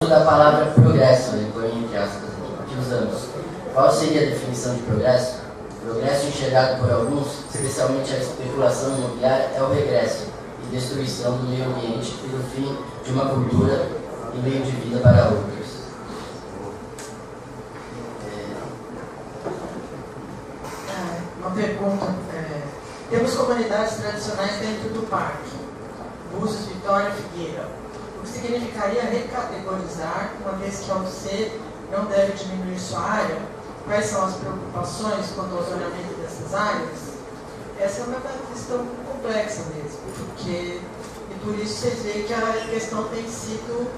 da palavra progresso, ele põe entre aspas aqui, que usamos. Qual seria a definição de progresso? Progresso enxergado por alguns, especialmente a especulação imobiliária, é o regresso e destruição do meio ambiente e do fim de uma cultura e meio de vida para outros. Uma pergunta. Temos comunidades tradicionais dentro do parque, Búzios, Vitória e Figueira. O que significaria recategorizar, uma vez que ao ser não deve diminuir sua área? Quais são as preocupações quanto ao zoneamento dessas áreas? Essa é uma questão complexa mesmo, porque, e por isso vocês veem que a questão tem sido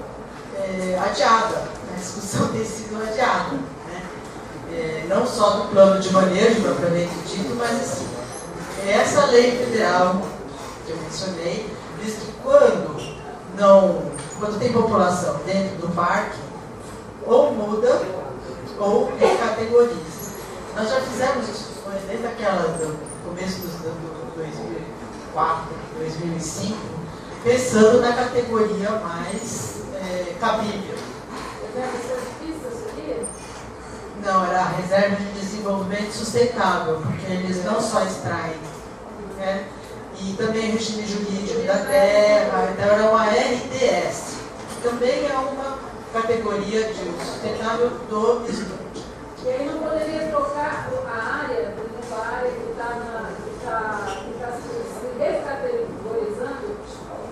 adiada, a discussão tem sido adiada, né? Não só do plano de manejo, propriamente dito, mas assim, essa lei federal que eu mencionei diz que quando tem população dentro do parque, ou muda ou recategoriza. Nós já fizemos discussões desde do começo do 2004, 2005, pensando na categoria mais cabível. Reserva de pistas seria? Não, era a reserva de desenvolvimento sustentável, porque eles não só extraem, né? E também regime jurídico da terra, então era uma RDS, que também é uma categoria de uso sustentável do estudo. E aí não poderia trocar a área, por exemplo, a área que está se descategorizando,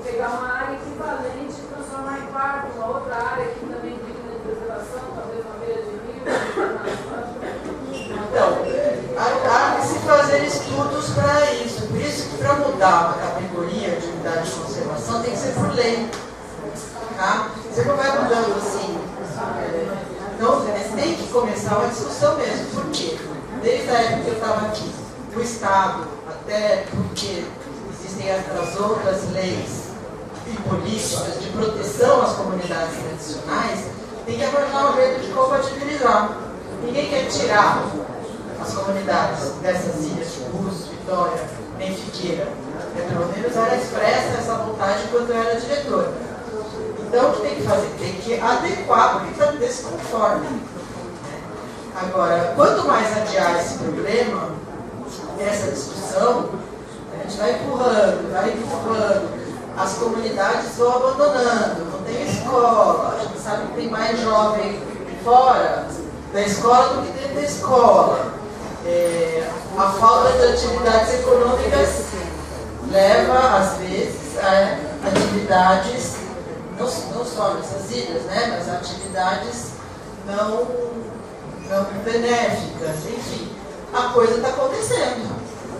pegar uma área equivalente e transformar em parque, uma outra área que também tem de preservação, talvez uma beira de rio. Então, há que se fazer estudos para isso. Por isso que para mudar uma categoria de unidade de conservação tem que ser por lei. Tá? Você não vai mudando assim. Então, tem que começar uma discussão mesmo. Por quê? Desde a época que eu estava aqui, do Estado, até porque existem as outras leis e políticas de proteção às comunidades tradicionais, tem que arranjar um jeito de compatibilizar. Ninguém quer tirar as comunidades dessas ilhas, de Búzios, Vitória, nem Figueira. Pelo menos ela expressa essa vontade quando eu era diretora. Então, o que tem que fazer? Tem que adequar, porque está desconforme. Agora, quanto mais adiar esse problema, essa discussão, a gente vai empurrando, as comunidades vão abandonando, não tem escola, a gente sabe que tem mais jovem fora da escola do que dentro da escola. A falta de atividades econômicas leva, às vezes, a atividades, não só nessas ilhas, né, mas atividades não benéficas, enfim, a coisa está acontecendo.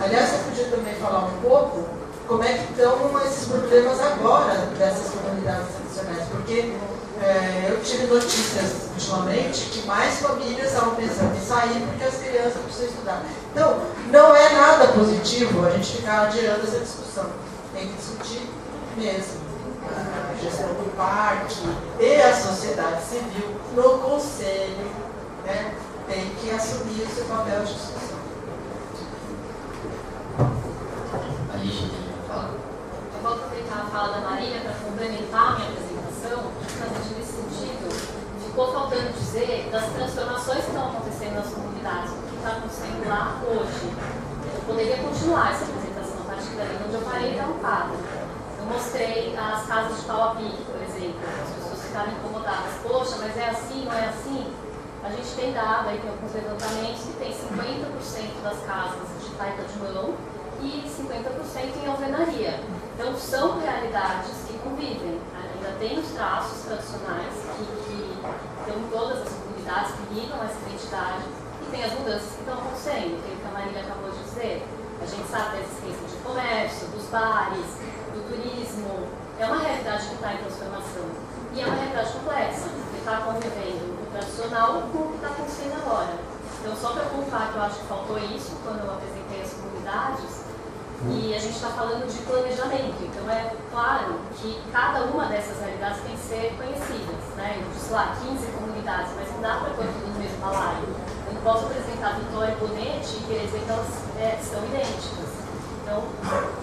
Aliás, você podia também falar um pouco como é que estão esses problemas agora dessas comunidades tradicionais, porque eu tive notícias ultimamente que mais famílias estavam pensando em sair porque as crianças precisam estudar. Então, não é nada positivo a gente ficar adiando essa discussão. Tem que discutir mesmo. A gestão do parque e a sociedade civil no conselho, né, tem que assumir o seu papel de discussão. Eu vou aproveitar a fala da Marília para complementar a minha apresentação, justamente nesse sentido. Ficou faltando dizer das transformações que estão acontecendo nas comunidades, o que está acontecendo lá hoje. Eu poderia continuar essa apresentação a partir dali, onde eu parei está um quadro. Eu mostrei as casas de pau a pique, por exemplo, as pessoas ficaram incomodadas. Poxa, mas é assim, não é assim? A gente tem dado, aí tem alguns levantamentos, que tem 50% das casas de taipa de mão e 50% em alvenaria. Então, são realidades que convivem. Ainda tem os traços tradicionais que estão em todas as comunidades que ligam essa identidade e tem as mudanças que estão acontecendo, que a Marília acabou de dizer. A gente sabe da existência de comércio, dos bares, do turismo. É uma realidade que está em transformação. E é uma realidade complexa, que está convivendo o tradicional com o que está acontecendo agora. Então, só para pontuar que eu acho que faltou isso quando eu apresentei as comunidades, e a gente está falando de planejamento, então é claro que cada uma dessas realidades tem que ser conhecidas, né? Eu disse lá 15 comunidades, mas não dá para pôr tudo no mesmo balaio. Eu não posso apresentar Vitória e Bonete e querer dizer que elas são idênticas. Então,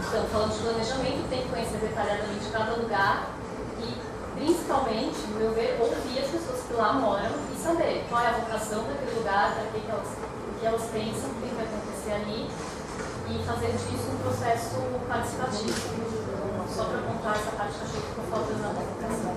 estamos falando de planejamento, tem que conhecer detalhadamente cada lugar e, principalmente, no meu ver, ouvir as que lá moram e saber qual é a vocação daquele lugar, para o que elas pensam, o que vai acontecer ali, e fazer disso um processo participativo. Só para contar essa parte que eu achei que ficou faltando na vocação.